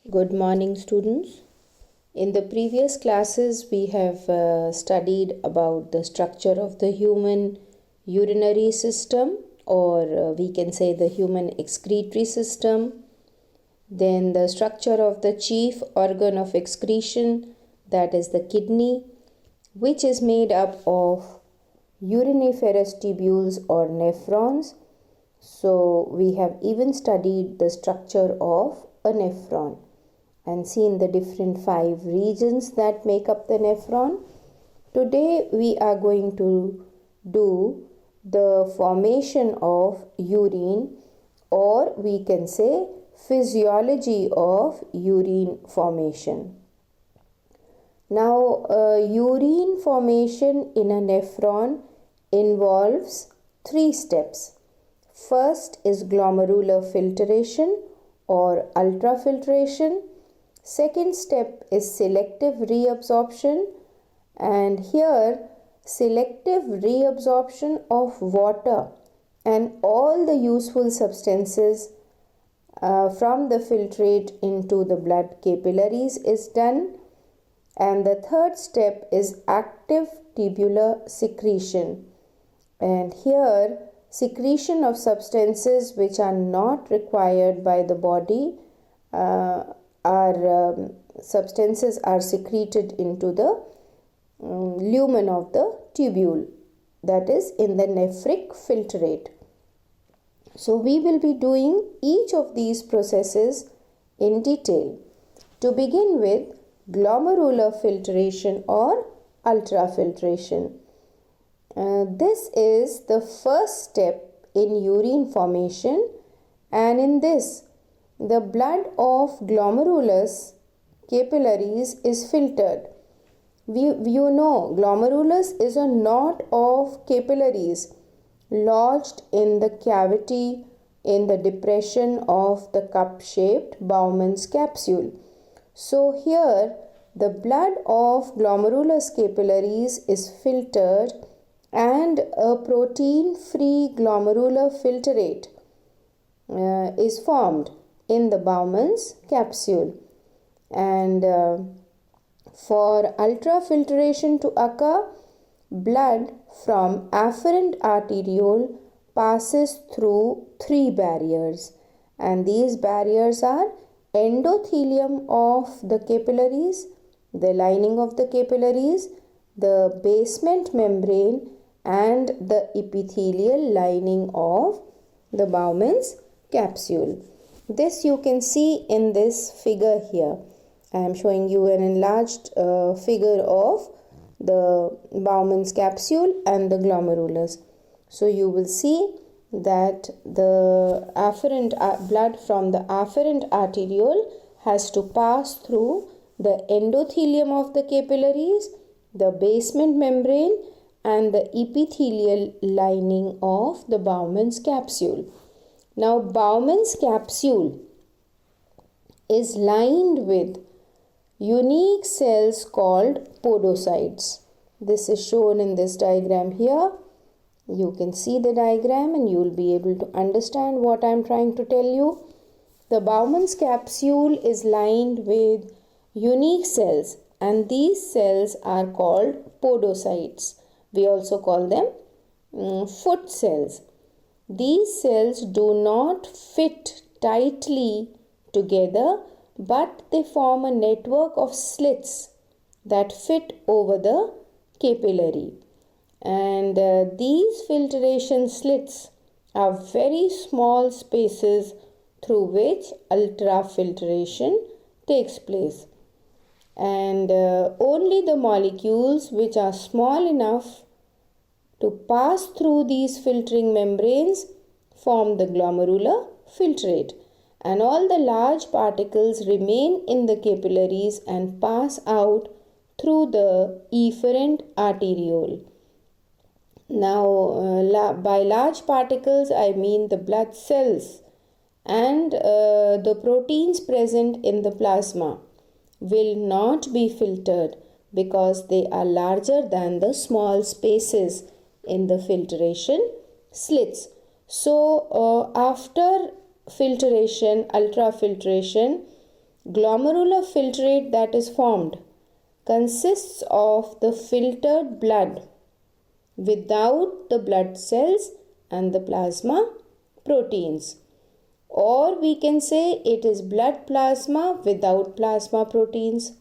Good morning, students. In the previous classes, we have studied about the structure of the human urinary system, or we can say the human excretory system. Then the structure of the chief organ of excretion, that is the kidney, which is made up of uriniferous tubules or nephrons. So we have even studied the structure of a nephron and seen the different 5 regions that make up the nephron. Today we are going to do the formation of urine, or we can say physiology of urine formation. Now, urine formation in a nephron involves 3 steps. First is glomerular filtration or ultrafiltration. Second step is selective reabsorption, and here selective reabsorption of water and all the useful substances from the filtrate into the blood capillaries is done. And the third step is active tubular secretion, and here secretion of substances which are not required by the body substances are secreted into the lumen of the tubule, that is in the nephric filtrate. So we will be doing each of these processes in detail. To begin with, glomerular filtration or ultrafiltration. This is the first step in urine formation, and in this the blood of glomerulus capillaries is filtered. You know, glomerulus is a knot of capillaries lodged in the cavity in the depression of the cup-shaped Bowman's capsule. So here the blood of glomerulus capillaries is filtered and a protein-free glomerular filtrate is formed in the Bowman's capsule. And for ultrafiltration to occur, blood from afferent arteriole passes through 3 barriers, and these barriers are endothelium of the capillaries, the lining of the capillaries, the basement membrane, and the epithelial lining of the Bowman's capsule. This you can see in this figure here. I am showing you an enlarged figure of the Bowman's capsule and the glomerulus. So you will see that the afferent blood from the afferent arteriole has to pass through the endothelium of the capillaries, the basement membrane, and the epithelial lining of the Bowman's capsule. Now, Bowman's capsule is lined with unique cells called podocytes. This is shown in this diagram here. You can see the diagram and you will be able to understand what I am trying to tell you. The Bowman's capsule is lined with unique cells, and these cells are called podocytes. We also call them foot cells. These cells do not fit tightly together, but they form a network of slits that fit over the capillary. And these filtration slits are very small spaces through which ultrafiltration takes place. And only the molecules which are small enough to pass through these filtering membranes form the glomerular filtrate, and all the large particles remain in the capillaries and pass out through the efferent arteriole. Now, by large particles I mean the blood cells and the proteins present in the plasma will not be filtered because they are larger than the small spaces in the filtration slits. So after filtration, ultrafiltration, glomerular filtrate that is formed consists of the filtered blood without the blood cells and the plasma proteins. Or we can say it is blood plasma without plasma proteins.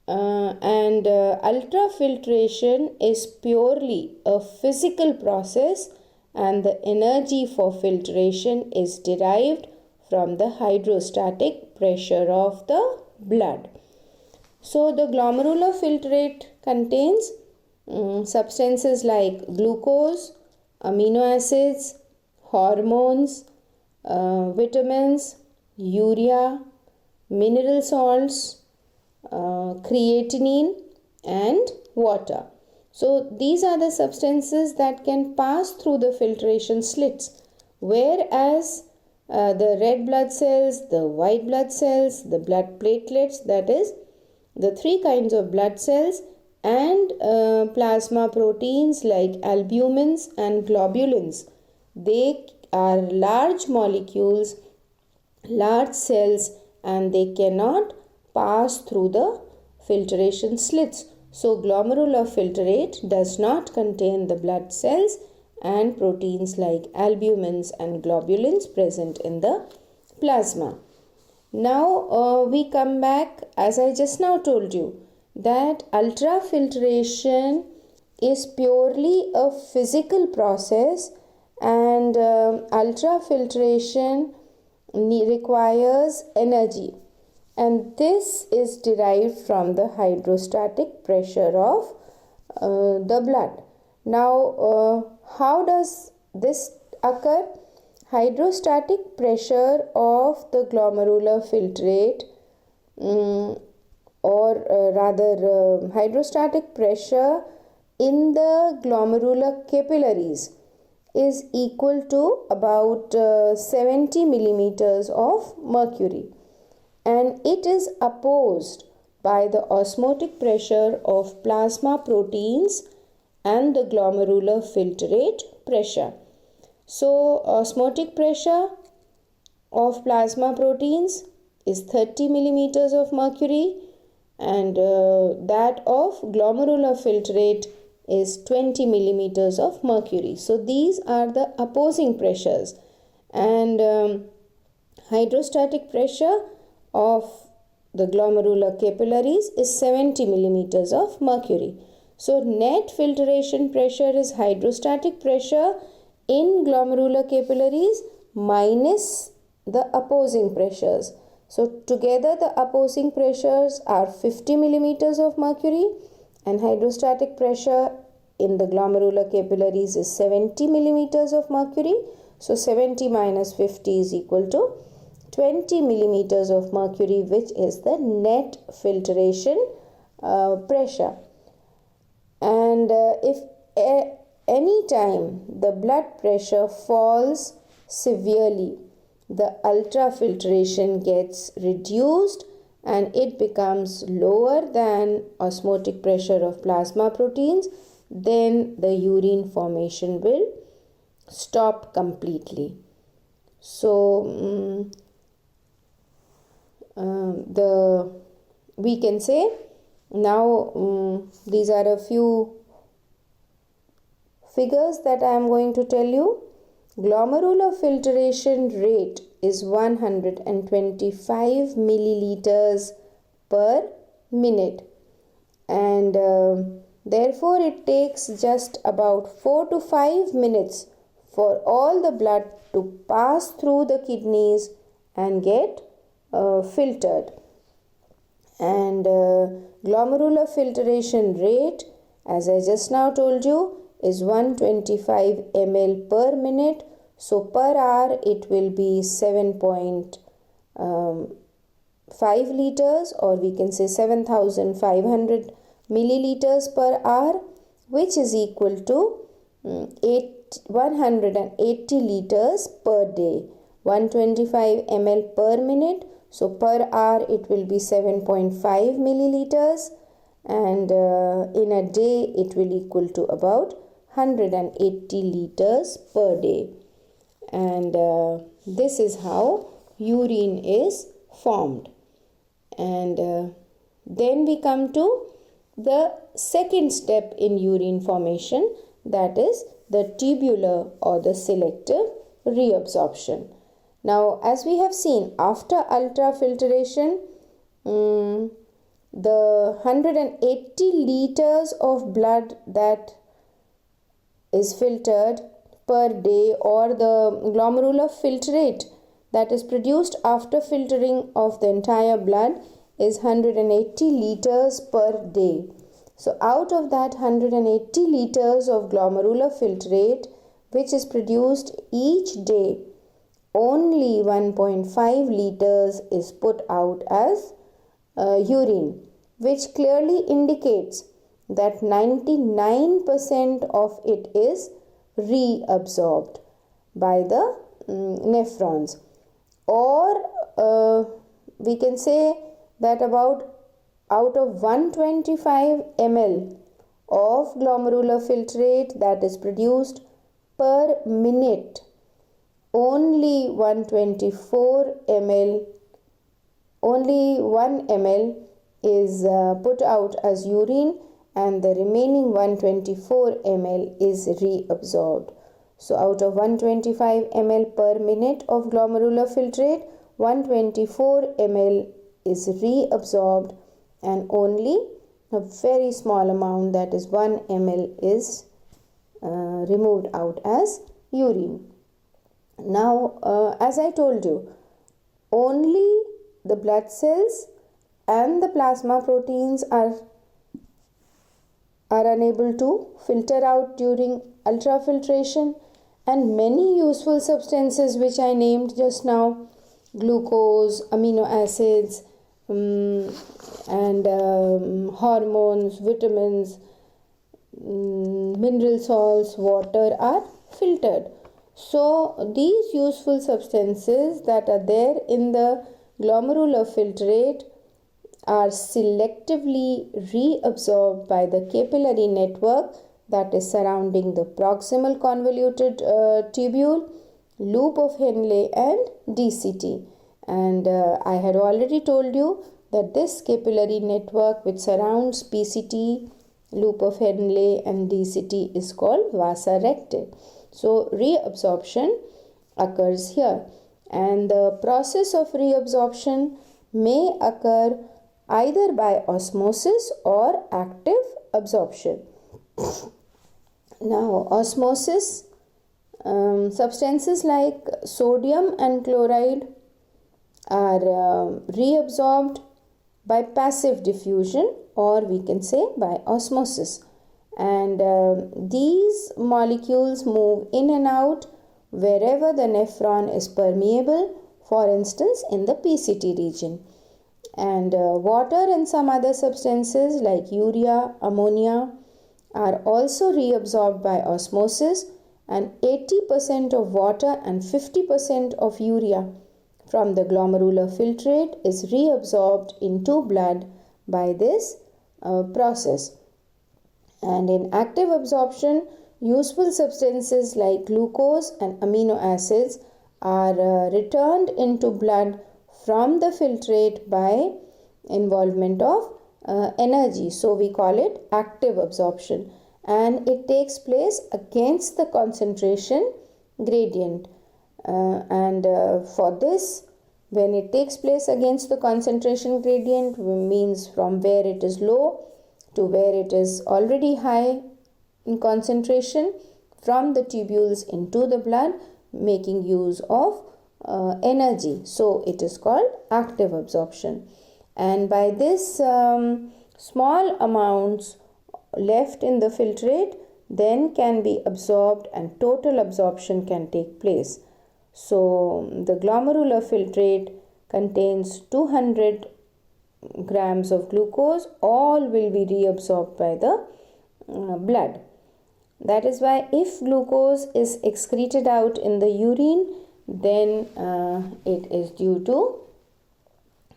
Ultrafiltration is purely a physical process, and the energy for filtration is derived from the hydrostatic pressure of the blood. So the glomerular filtrate contains substances like glucose, amino acids, hormones, vitamins, urea, mineral salts, creatinine and water. So these are the substances that can pass through the filtration slits, whereas the red blood cells, the white blood cells, the blood platelets, that is the three kinds of blood cells, and plasma proteins like albumins and globulins, they are large molecules, large cells, and they cannot pass through the filtration slits. So glomerular filtrate does not contain the blood cells and proteins like albumins and globulins present in the plasma. Now we come back, as I just now told you, that ultrafiltration is purely a physical process, and ultrafiltration requires energy, and this is derived from the hydrostatic pressure of the blood. Now how does this occur? Hydrostatic pressure of the glomerular filtrate hydrostatic pressure in the glomerular capillaries is equal to about 70 millimeters of mercury, and it is opposed by the osmotic pressure of plasma proteins and the glomerular filtrate pressure. So osmotic pressure of plasma proteins is 30 millimeters of mercury, and that of glomerular filtrate is 20 millimeters of mercury. So these are the opposing pressures, and hydrostatic pressure of the glomerular capillaries is 70 millimeters of mercury. So net filtration pressure is hydrostatic pressure in glomerular capillaries minus the opposing pressures. So together the opposing pressures are 50 millimeters of mercury, and hydrostatic pressure in the glomerular capillaries is 70 millimeters of mercury. So 70 minus 50 is equal to 20 millimeters of mercury, which is the net filtration pressure. And if any time the blood pressure falls severely, the ultrafiltration gets reduced and it becomes lower than osmotic pressure of plasma proteins, then the urine formation will stop completely. So we can say now these are a few figures that I am going to tell you. Glomerular filtration rate is 125 milliliters per minute, and therefore it takes just about 4 to 5 minutes for all the blood to pass through the kidneys and get filtered. And glomerular filtration rate, as I just now told you, is 125 ml per minute. So per hour it will be 7.5 liters, or we can say 7,500 milliliters per hour, which is equal to 180 liters per day. 125 ml per minute. So per hour it will be 7.5 milliliters, and in a day it will equal to about 180 liters per day. And this is how urine is formed. And then we come to the second step in urine formation, that is the tubular or the selective reabsorption. Now, as we have seen, after ultrafiltration, the 180 liters of blood that is filtered per day, or the glomerular filtrate that is produced after filtering of the entire blood, is 180 liters per day. So out of that 180 liters of glomerular filtrate which is produced each day, only 1.5 liters is put out as urine, which clearly indicates that 99% of it is reabsorbed by the nephrons. Or we can say that about out of 125 ml of glomerular filtrate that is produced per minute, only 124 ml, only 1 ml is put out as urine, and the remaining 124 ml is reabsorbed. So out of 125 ml per minute of glomerular filtrate, 124 ml is reabsorbed, and only a very small amount, that is 1 ml, is removed out as urine. Now, as I told you, only the blood cells and the plasma proteins are unable to filter out during ultrafiltration, and many useful substances which I named just now, glucose, amino acids, and hormones, vitamins, mineral salts, water, are filtered. So these useful substances that are there in the glomerular filtrate are selectively reabsorbed by the capillary network that is surrounding the proximal convoluted tubule, loop of Henle, and DCT. And I had already told you that this capillary network which surrounds PCT, loop of Henle, and DCT is called vasa recta. So reabsorption occurs here, and the process of reabsorption may occur either by osmosis or active absorption. Now, osmosis, substances like sodium and chloride are reabsorbed by passive diffusion, or we can say by osmosis, and these molecules move in and out wherever the nephron is permeable, for instance in the PCT region. And water and some other substances like urea, ammonia are also reabsorbed by osmosis, and 80% of water and 50% of urea from the glomerular filtrate is reabsorbed into blood by this process. And in active absorption, useful substances like glucose and amino acids are returned into blood from the filtrate by involvement of energy. So we call it active absorption, and it takes place against the concentration gradient. For this, when it takes place against the concentration gradient, means from where it is low to where it is already high in concentration, from the tubules into the blood, making use of energy. So it is called active absorption. And by this, small amounts left in the filtrate then can be absorbed, and total absorption can take place. So the glomerular filtrate contains 200 grams of glucose. All will be reabsorbed by the blood. That is why if glucose is excreted out in the urine, then it is due to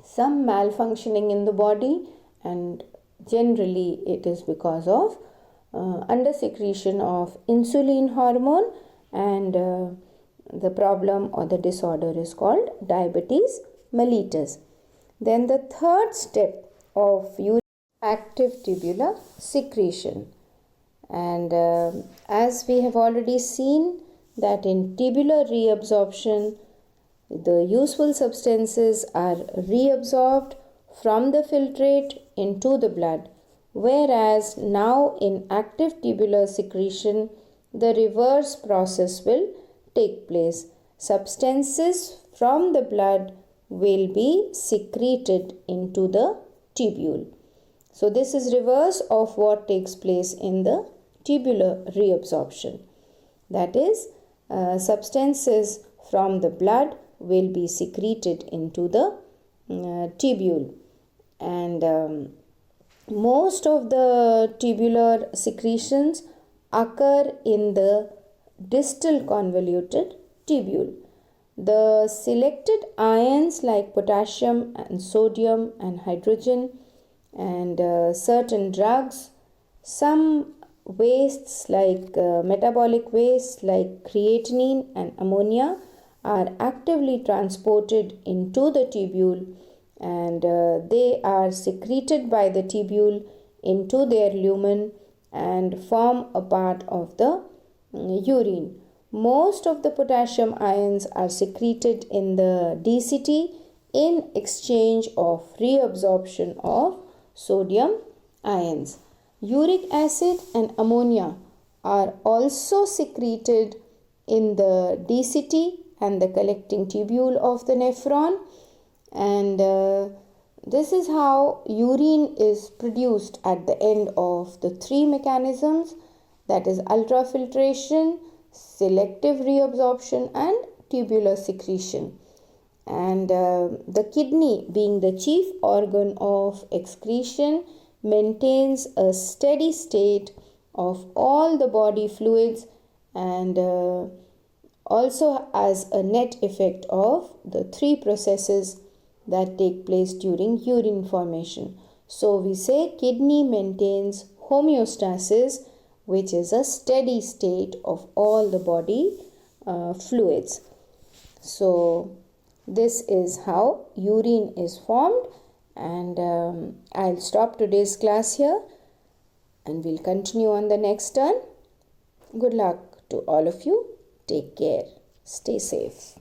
some malfunctioning in the body, and generally it is because of undersecretion of insulin hormone, and the problem or the disorder is called diabetes mellitus. Then the third step of active tubular secretion. And as we have already seen that in tubular reabsorption, the useful substances are reabsorbed from the filtrate into the blood, whereas now in active tubular secretion, the reverse process will take place. Substances from the blood will be secreted into the tubule. So this is reverse of what takes place in the tubular reabsorption. That is, substances from the blood will be secreted into the tubule. And most of the tubular secretions occur in the distal convoluted tubule. The selected ions like potassium and sodium and hydrogen and certain drugs, some wastes like metabolic wastes like creatinine and ammonia are actively transported into the tubule, and they are secreted by the tubule into their lumen and form a part of the urine. Most of the potassium ions are secreted in the DCT in exchange of reabsorption of sodium ions. Uric acid and ammonia are also secreted in the DCT and the collecting tubule of the nephron, and this is how urine is produced at the end of the three mechanisms, that is ultrafiltration, selective reabsorption and tubular secretion. And the kidney, being the chief organ of excretion, maintains a steady state of all the body fluids and also as a net effect of the three processes that take place during urine formation. So we say kidney maintains homeostasis, which is a steady state of all the body fluids. So this is how urine is formed, and I'll stop today's class here and we'll continue on the next turn. Good luck to all of you. Take care. Stay safe.